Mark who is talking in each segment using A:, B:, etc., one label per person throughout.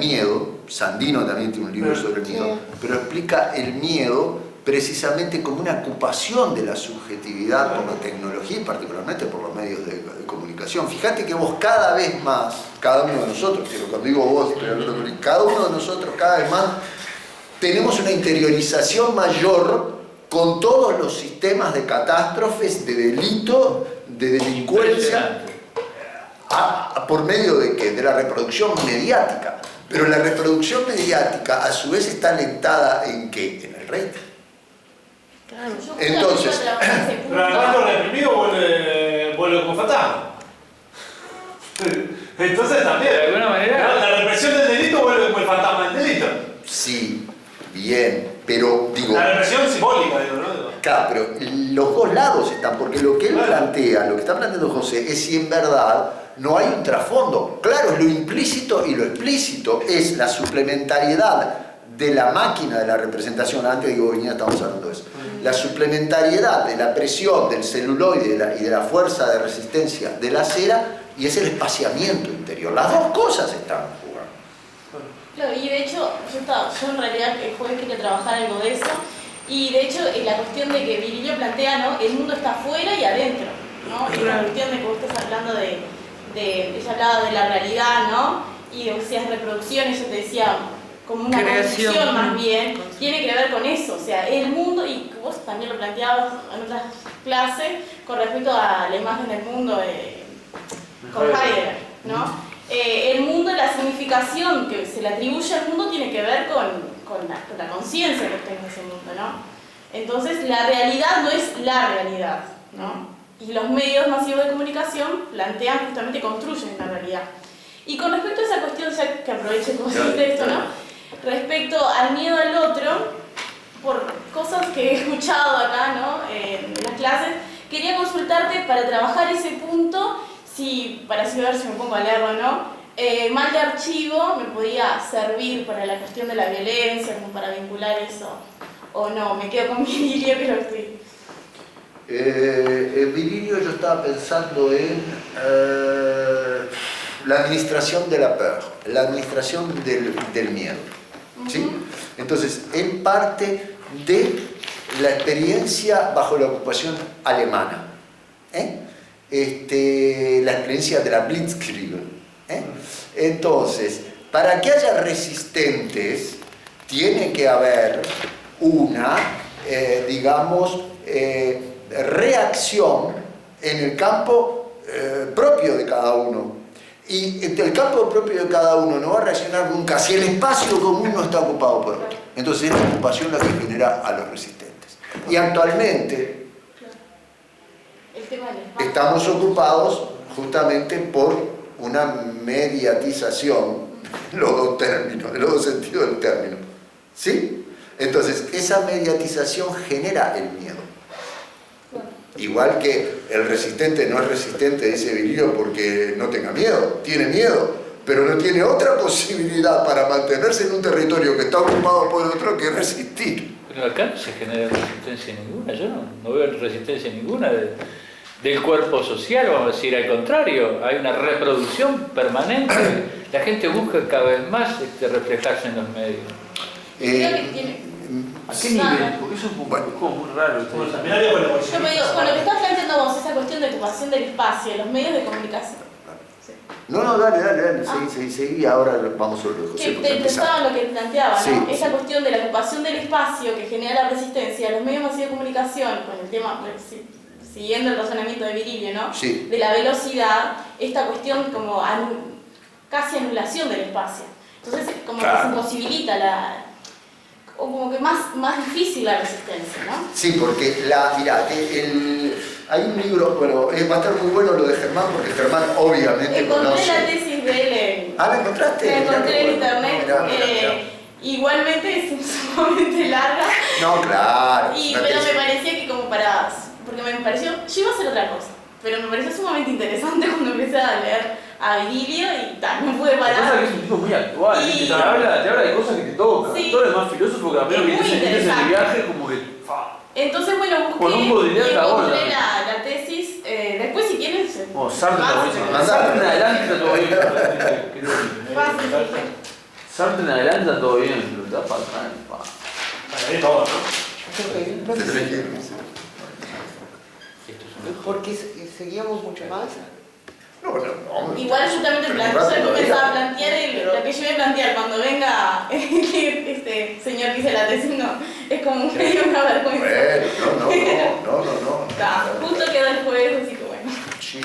A: miedo, Sandino también tiene un libro sobre el miedo, pero explica el miedo precisamente como una ocupación de la subjetividad por la tecnología y particularmente por los medios de comunicación. Fíjate que vos cada vez más, cada uno de nosotros, pero cuando digo vos, cada uno de nosotros cada vez más tenemos una interiorización mayor con todos los sistemas de catástrofes, de delito, de delincuencia, por medio de ¿qué? De la reproducción mediática. Pero la reproducción mediática a su vez está alentada ¿en qué? En el rating.
B: Claro.
A: Entonces,
C: pero además lo reprimido vuelve como fantasma. Entonces también,
D: de alguna manera,
C: la represión del delito vuelve como el fantasma del delito.
A: sí, bien, pero digo...
C: La represión simbólica, digo, ¿no?
A: Claro, pero los dos lados están, porque lo que él plantea, lo que está planteando José, es si en verdad no hay un trasfondo. Claro, es lo implícito y lo explícito, es la suplementariedad de la máquina de la representación. Antes digo, venía, estamos hablando de eso. La suplementariedad de la presión del celuloide y de la fuerza de resistencia de la cera, y es el espaciamiento interior. Las dos cosas están jugando.
B: Claro, y de hecho, yo en realidad el jueves quería trabajar algo de eso, y de hecho la cuestión de que Virilio plantea, ¿no? El mundo está afuera y adentro, ¿no? Y la cuestión de que vos estás hablando ella hablaba de la realidad, ¿no? Y decías reproducción, ella te decía como una construcción más bien, tiene que ver con eso, o sea, el mundo, y vos también lo planteabas en otras clases con respecto a la imagen del mundo con Heidegger, ¿no? El mundo, la significación que se le atribuye al mundo tiene que ver con la conciencia que está en ese mundo, ¿no? Entonces, la realidad no es la realidad, ¿no? Y los medios masivos de comunicación plantean, justamente construyen la realidad. Y con respecto a esa cuestión, ya que aprovecho como dijiste esto, ¿no? Respecto al miedo al otro, por cosas que he escuchado acá, ¿no? En las clases, quería consultarte para trabajar ese punto, para así ver si me pongo a leerlo o no, mal de archivo me podía servir para la cuestión de la violencia, como para vincular eso, o no, me quedo con Virilio que lo estoy.
A: En Virilio yo estaba pensando en la administración de la peur, la administración del miedo, ¿sí? Entonces, él parte de la experiencia bajo la ocupación alemana, la experiencia de la Blitzkrieg. Entonces, para que haya resistentes, tiene que haber una, reacción en el campo propio de cada uno. Y el campo propio de cada uno no va a reaccionar nunca si el espacio común no está ocupado por otro. Entonces es la ocupación la que genera a los resistentes. Y actualmente estamos ocupados justamente por una mediatización, los dos términos, los dos sentidos del término. ¿Sí? Entonces esa mediatización genera el miedo. Igual que el resistente no es resistente, dice Virilio, porque no tenga miedo, tiene miedo, pero no tiene otra posibilidad para mantenerse en un territorio que está ocupado por otro que resistir.
D: Pero acá no se genera resistencia ninguna, yo no veo resistencia ninguna del cuerpo social, vamos a decir, al contrario, hay una reproducción permanente, la gente busca cada vez más reflejarse en los medios.
E: ¿A qué nivel? Porque eso es como muy raro.
B: Yo me digo, con lo que estás planteando vos, esa cuestión de ocupación del espacio, los medios de comunicación.
A: Sí. No, dale, seguí, ahora vamos sobre José.
B: Que te interesaba lo que planteaba, ¿no?
A: Sí,
B: esa cuestión de la ocupación del espacio que genera la resistencia, los medios masivos de comunicación, con el tema, siguiendo el razonamiento de Virilio, ¿no?
A: Sí.
B: De la velocidad, esta cuestión como casi anulación del espacio. Entonces, como que se imposibilita o como que más difícil la resistencia, ¿no?
A: Sí, porque mirá, hay un libro, bueno, va a estar muy bueno lo de Germán, porque Germán obviamente
B: encontré la tesis de él
A: ¿la encontraste?
B: La encontré en internet.
A: Mirá.
B: Igualmente es sumamente larga.
A: No, claro.
B: Pero me parecía que porque me pareció, yo iba a hacer otra cosa, pero me pareció sumamente interesante cuando empecé a leer a Virilio y no pude parar.
E: Lo que pasa es que es un tipo muy actual, te habla de cosas que te tocan.
B: Sí.
E: Todo lo demás filósofo que apenas que tienes en el viaje, como que...
B: Entonces, bueno, busqué y encontré la tesis. Después, si quieren...
E: Sartre está buenísimo. Sartre en adelante está todo bien.
B: Fácil,
E: Sartre en adelante está todo bien, pero te da para atrás, pa.
C: Ahí todo, ¿no?
A: Te tenés que ir.
F: Porque seguíamos mucho más.
A: No, no.
B: Igual yo también te planteo, yo pensaba plantear lo que yo voy a plantear cuando venga este señor que hice la tesis, no, es como medio una vergüenza.
A: Bueno, no.
B: Está, justo quedó el jueves, así que bueno.
A: Sí.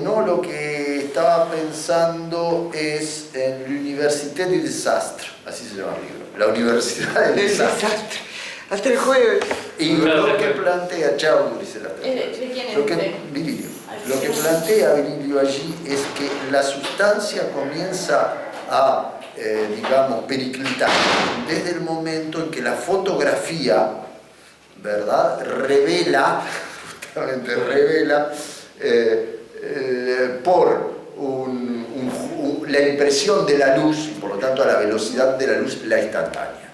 A: No, lo que estaba pensando es en l'Université du Desastre, así se llama el libro, la Universidad del Desastre.
F: Hasta el jueves.
A: Y lo que plantea, chao, Grisela.
B: ¿De quién es?
A: Virilio. Lo que plantea Virilio allí es que la sustancia comienza a, digamos, periclitar desde el momento en que la fotografía, ¿verdad?, revela, justamente revela, por la impresión de la luz, y por lo tanto a la velocidad de la luz, la instantánea.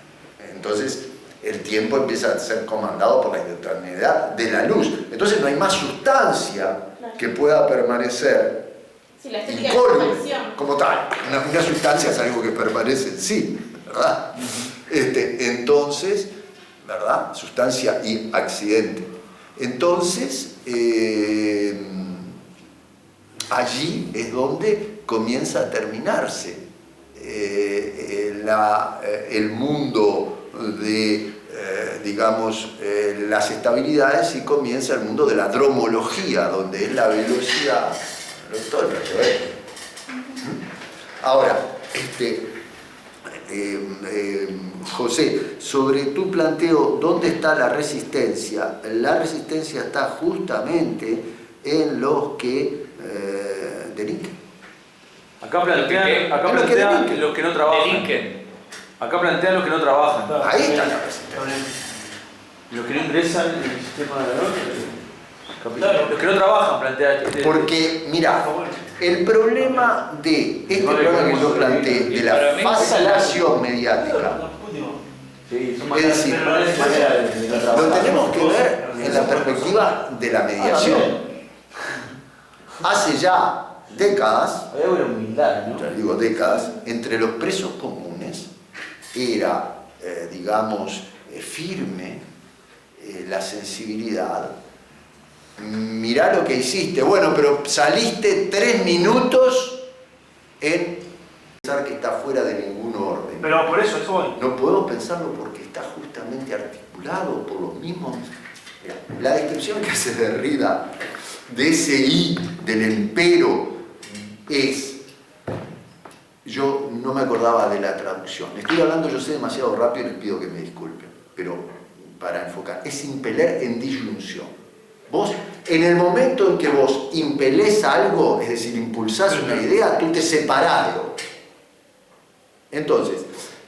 A: Entonces, el tiempo empieza a ser comandado por la instantaneidad de la luz. Entonces no hay más sustancia que pueda permanecer
B: Sí, la estética de la
A: incólume
B: desaparición.
A: como tal. Una sustancia es algo que permanece en sí, ¿verdad? Entonces, ¿verdad? Sustancia y accidente. Entonces, allí es donde comienza a terminarse el mundo de, digamos, las estabilidades, y comienza el mundo de la dromología, donde es la velocidad. Ahora, José, sobre tu planteo, ¿dónde está la resistencia? La resistencia está justamente en los que delinquen.
E: Acá plantean los que no trabajan. Acá plantean los que no trabajan.
A: Ahí está la resistencia.
E: Los que no ingresan en el sistema de los que no trabajan, plantea.
A: Porque, mira, el problema de este problema que yo planteé, de la fascinación mediática, es decir, lo tenemos que ver en la perspectiva de la mediación. Hace ya décadas,
E: Hay una humildad, ¿no?
A: ya digo décadas, entre los presos comunes era, digamos, firme la sensibilidad. Mirá lo que hiciste, bueno, pero saliste 3 minutos en pensar que está fuera de ningún orden.
C: Pero por eso voy.
A: No podemos pensarlo porque está justamente articulado por los mismos. Mirá, la descripción que hace Derrida de ese I del empero es, yo no me acordaba de la traducción, estoy hablando, yo sé, demasiado rápido y les pido que me disculpen, pero para enfocar, es impeler en disyunción. Vos, en el momento en que vos impelés algo, es decir, impulsás una idea, tú te separás de otro. Entonces,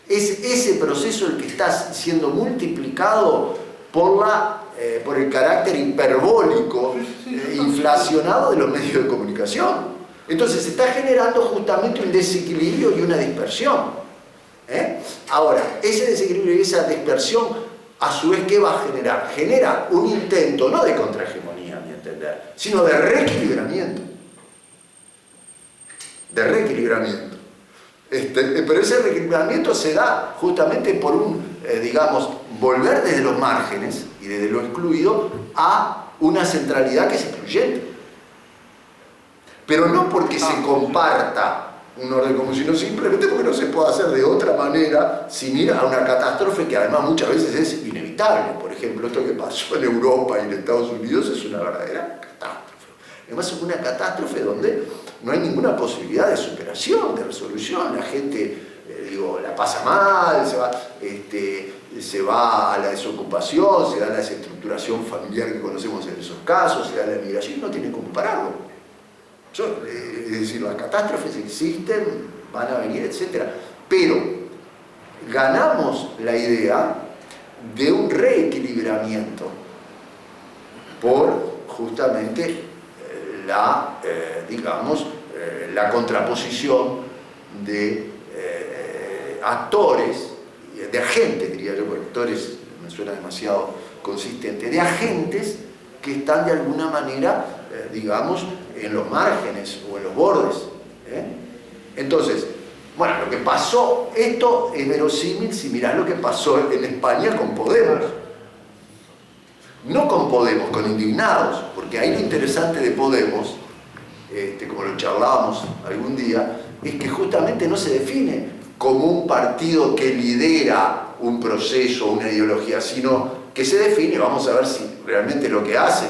A: es ese proceso el que está siendo multiplicado por el carácter hiperbólico, inflacionado de los medios de comunicación. Entonces, se está generando justamente un desequilibrio y una dispersión. Ahora, ese desequilibrio y esa dispersión, a su vez, ¿qué va a generar? Genera un intento, no de contrahegemonía, a mi entender, sino de reequilibramiento. De reequilibramiento. Pero ese reequilibramiento se da justamente por digamos, volver desde los márgenes y desde lo excluido a una centralidad que es excluyente. Pero no porque se comparta un orden común, sino simplemente porque no se puede hacer de otra manera sin ir a una catástrofe que además muchas veces es inevitable. Por ejemplo, esto que pasó en Europa y en Estados Unidos es una verdadera catástrofe. Además es una catástrofe donde no hay ninguna posibilidad de superación, de resolución. La gente, la pasa mal, se va a la desocupación, se da la desestructuración familiar que conocemos en esos casos, se da la emigración y no tiene cómo pararlo. Es decir, las catástrofes existen, van a venir, etc. Pero ganamos la idea de un reequilibramiento por justamente la contraposición de actores, de agentes, diría yo, porque actores me suena demasiado consistente, de agentes que están de alguna manera, digamos, en los márgenes o en los bordes. Entonces, bueno, lo que pasó, esto es verosímil si mirás lo que pasó en España con Podemos. No con Podemos, con Indignados, porque ahí lo interesante de Podemos, como lo charlábamos algún día, es que justamente no se define como un partido que lidera un proceso, una ideología, sino que se define, vamos a ver si realmente lo que hacen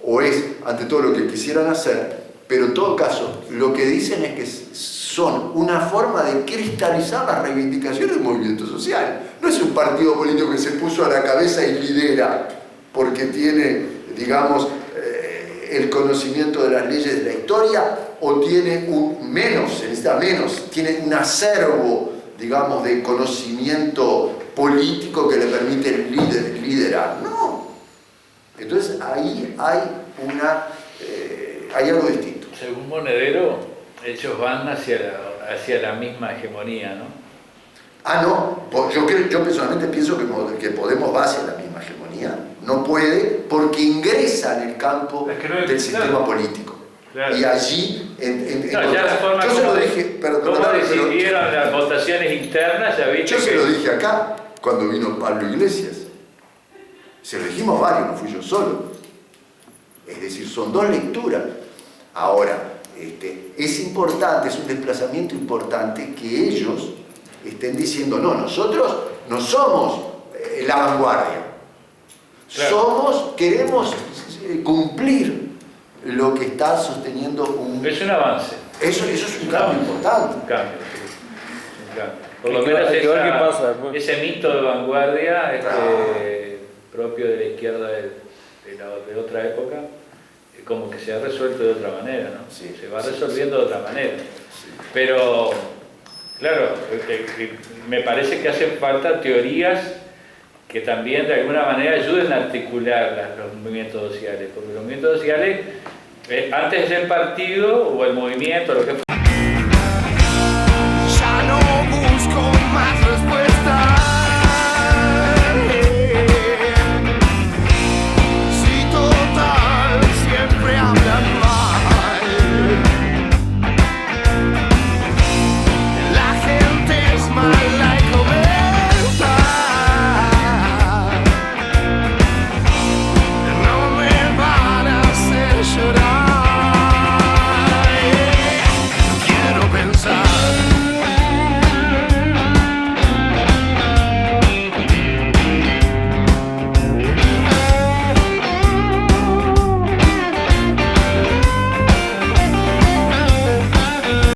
A: o es ante todo lo que quisieran hacer, pero en todo caso lo que dicen es que son una forma de cristalizar las reivindicaciones del movimiento social. No es un partido político que se puso a la cabeza y lidera porque tiene, digamos, el conocimiento de las leyes de la historia o tiene se necesita menos, tiene un acervo, digamos, de conocimiento político que le permite liderar. No. Entonces ahí hay hay algo distinto.
D: Según Monedero, ellos van hacia la misma hegemonía, ¿no?
A: Ah, no, yo personalmente pienso que Podemos va hacia la misma hegemonía. No puede porque ingresa en el campo del sistema político.
D: Claro.
A: Y allí,
D: ya la forma
A: yo se lo dije,
D: ¿cómo decidieron las votaciones internas? Ya viste
A: yo se lo dije acá, cuando vino Pablo Iglesias. Se lo dijimos varios, no fui yo solo. Es decir, son dos lecturas. Ahora, es importante, es un desplazamiento importante que ellos estén diciendo, no, nosotros no somos la vanguardia. Claro. Queremos cumplir lo que está sosteniendo un...
D: Es un avance.
A: Eso es un cambio importante.
D: Un cambio. Por lo menos ese mito de vanguardia propio de la izquierda de otra época, como que se ha resuelto de otra manera, ¿no?
A: Sí,
D: se va resolviendo de otra manera. Pero, claro, me parece que hacen falta teorías que también de alguna manera ayuden a articular los movimientos sociales, porque los movimientos sociales, antes del partido o el movimiento, lo que fue,